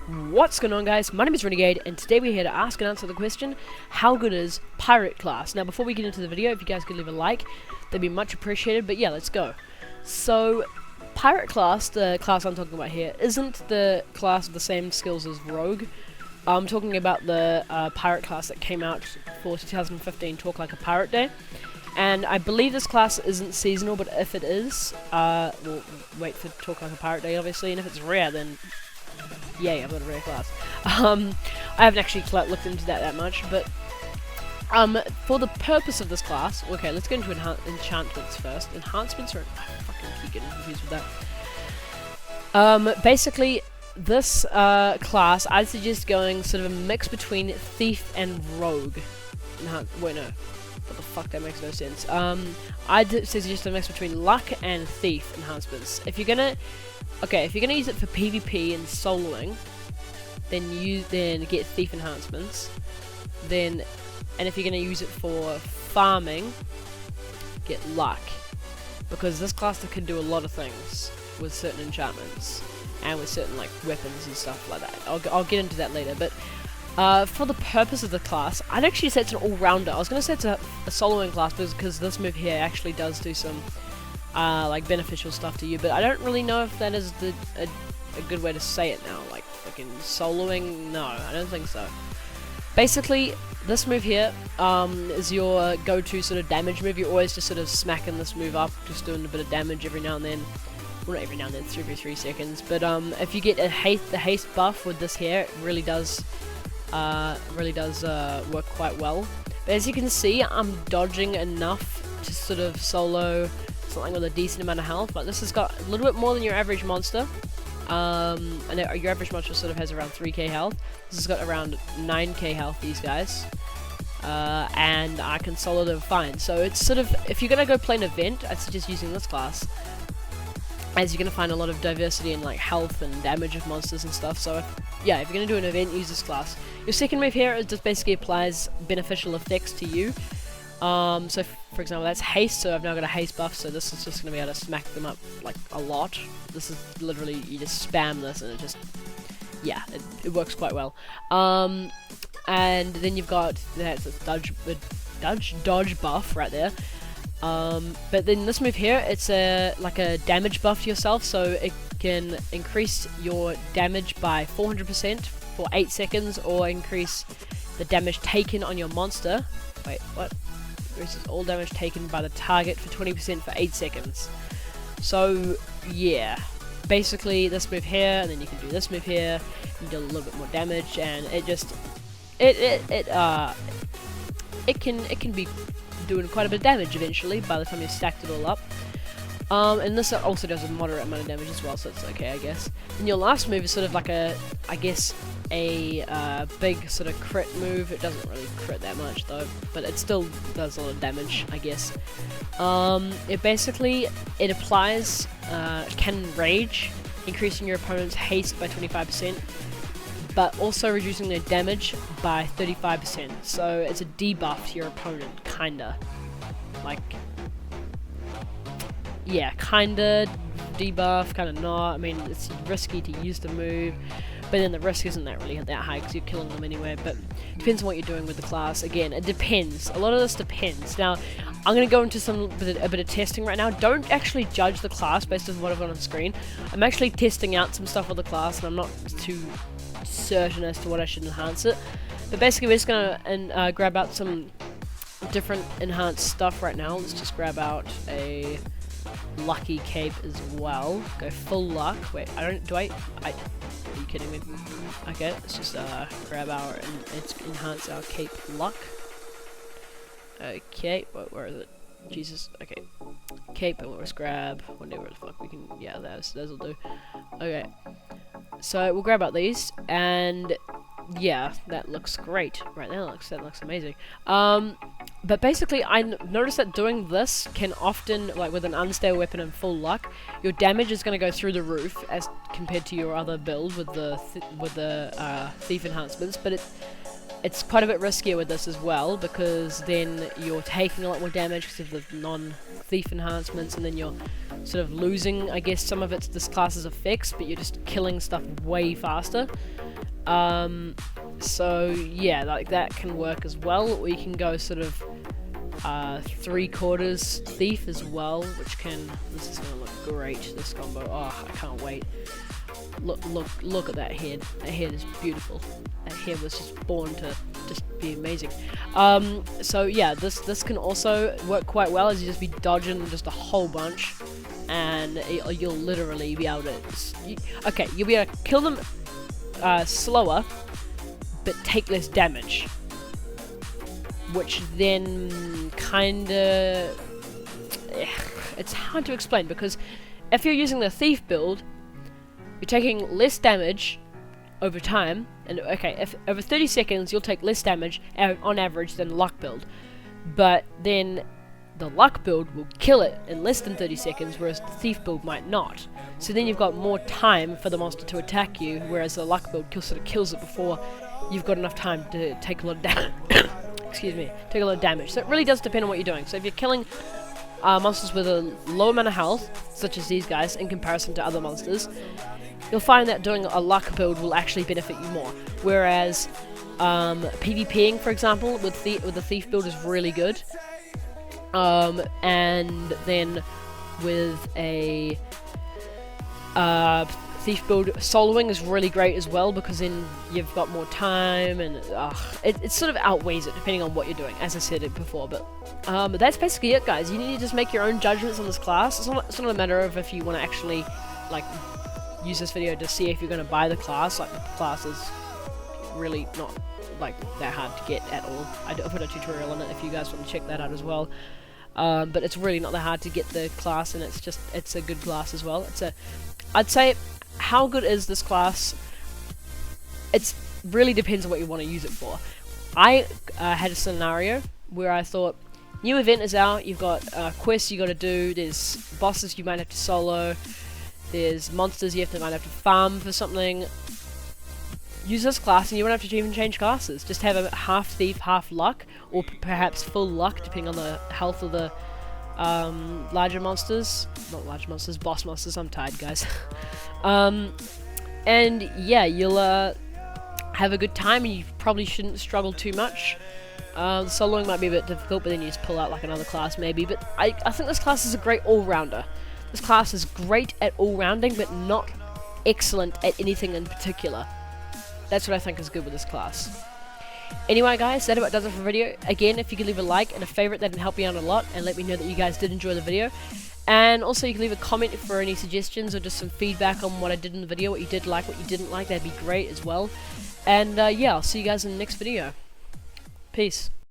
What's going on, guys? My name is Renegade, and today we're here to ask and answer the question, how good is Pirate class? Now, before we get into the video, if you guys could leave a like, that'd be much appreciated, but yeah, let's go. So, Pirate class, the class I'm talking about here, isn't the class with the same skills as Rogue. I'm talking about the Pirate class that came out for 2015 Talk Like a Pirate Day. And I believe this class isn't seasonal, but if it is, we'll wait for Talk Like a Pirate Day, obviously, and if it's rare, then yay, I've got a rare class. I haven't actually looked into that much, but for the purpose of this class, okay, let's get into enchantments first. Enhancements are, I fucking keep getting confused with that. Basically, this class, I'd suggest going sort of a mix between Thief and Rogue. Wait, no. What the fuck, that makes no sense. I'd suggest a mix between Luck and Thief enhancements. If you're gonna use it for PvP and soloing, then get Thief enhancements. And if you're gonna use it for farming, get Luck, because this class can do a lot of things with certain enchantments and with certain like weapons and stuff like that. I'll get into that later, but for the purpose of the class, I'd actually say it's an all-rounder. I was gonna say it's a soloing class because this move here actually does do some like beneficial stuff to you, but I don't really know if that is a good way to say it now. Like fucking soloing, no, I don't think so. Basically, this move here is your go-to sort of damage move. You're always just sort of smacking this move up, just doing a bit of damage every now and then. Well, not every now and then, it's every 3 seconds. But if you get the haste buff with this here, it really does work quite well. But as you can see, I'm dodging enough to sort of solo something with a decent amount of health. But this has got a little bit more than your average monster. And your average monster sort of has around 3k health. This has got around 9k health, these guys. And I can solo them fine. So it's sort of, if you're gonna go play an event, I'd suggest using this class, as you're gonna find a lot of diversity in like health and damage of monsters and stuff. So if you're gonna do an event, use this class. Your second move here is just basically applies beneficial effects to you. So for example, that's haste, so I've now got a haste buff, so this is just gonna be able to smack them up like a lot. This is literally, you just spam this and it just, yeah, it works quite well. And then you've got that's a dodge buff right there. But then this move here, it's like a damage buff to yourself, so it can increase your damage by 400% for 8 seconds, or increase the damage taken on your monster. Wait, what? Increases all damage taken by the target for 20% for 8 seconds. So yeah, basically this move here, and then you can do this move here, and do a little bit more damage, and it just it can be doing quite a bit of damage eventually by the time you've stacked it all up. And this also does a moderate amount of damage as well, so it's okay, I guess. And your last move is sort of like a big sort of crit move. It doesn't really crit that much though, but it still does a lot of damage, I guess. It applies Cannon Rage, increasing your opponent's haste by 25%, but also reducing their damage by 35%. So it's a debuff to your opponent, kinda. Like, yeah, kinda debuff, kinda not. I mean, it's risky to use the move, but then the risk isn't really that high because you're killing them anyway. But it depends on what you're doing with the class. Again, it depends. A lot of this depends. Now, I'm going to go into a bit of testing right now. Don't actually judge the class based on what I've got on screen. I'm actually testing out some stuff with the class, and I'm not too certain as to what I should enhance it. But basically, we're just gonna grab out some different enhanced stuff right now. Let's just grab out a lucky cape as well. Go full luck. Wait, are you kidding me? Okay, let's just grab our enhance our cape luck. Okay, where is it? Jesus. Okay, cape, and we'll just grab whatever the fuck we can. Yeah, that'll do. Okay. So we'll grab out these, and yeah, that looks great right now. That looks amazing. But basically, I noticed that doing this can often, like with an unstable weapon and full luck, your damage is going to go through the roof as compared to your other build with the thief enhancements. But it's quite a bit riskier with this as well, because then you're taking a lot more damage because of the non-thief enhancements, and then you're sort of losing, I guess, some of this class's effects, but you're just killing stuff way faster. So yeah, like that can work as well, or you can go sort of 3/4 thief as well, which can, this is gonna look great, this combo. Oh, I can't wait. Look at that head. That head is beautiful. That head was just born to just be amazing. So yeah, this can also work quite well, as you just be dodging just a whole bunch, and you'll literally be able to. Okay, you'll be able to kill them slower, but take less damage, which then kinda, it's hard to explain, because if you're using the thief build, you're taking less damage over time, and okay, if over 30 seconds you'll take less damage on average than the luck build, but then the luck build will kill it in less than 30 seconds, whereas the thief build might not. So then you've got more time for the monster to attack you, whereas the luck build sort of kills it before you've got enough time to take a lot of damage. Excuse me, take a lot of damage. So it really does depend on what you're doing. So if you're killing monsters with a low amount of health, such as these guys, in comparison to other monsters, you'll find that doing a luck build will actually benefit you more. Whereas PvPing, for example, with the thief build is really good. And then with a thief build, soloing is really great as well, because then you've got more time, and it sort of outweighs it depending on what you're doing, as I said it before. But that's basically it, guys. You need to just make your own judgments on this class. It's not a matter of if you want to actually like use this video to see if you're going to buy the class. Like, the class is really not like that hard to get at all. I put a tutorial on it if you guys want to check that out as well. But it's really not that hard to get the class, and it's a good class as well. I'd say, how good is this class? It really depends on what you want to use it for. I had a scenario where I thought, new event is out, you've got quests you got to do, there's bosses you might have to solo, there's monsters you might have to farm for something. Use this class and you won't have to even change classes. Just have a half thief, half luck, or perhaps full luck, depending on the health of the larger monsters. Not large monsters, boss monsters. I'm tired, guys. And yeah, you'll have a good time, and you probably shouldn't struggle too much. Soloing might be a bit difficult, but then you just pull out like another class maybe. But I think this class is a great all-rounder. This class is great at all-rounding, but not excellent at anything in particular. That's what I think is good with this class. Anyway, guys, that about does it for the video. Again, if you could leave a like and a favorite, that'd help me out a lot, and let me know that you guys did enjoy the video. And also, you can leave a comment for any suggestions or just some feedback on what I did in the video, what you did like, what you didn't like. That'd be great as well. And yeah, I'll see you guys in the next video. Peace.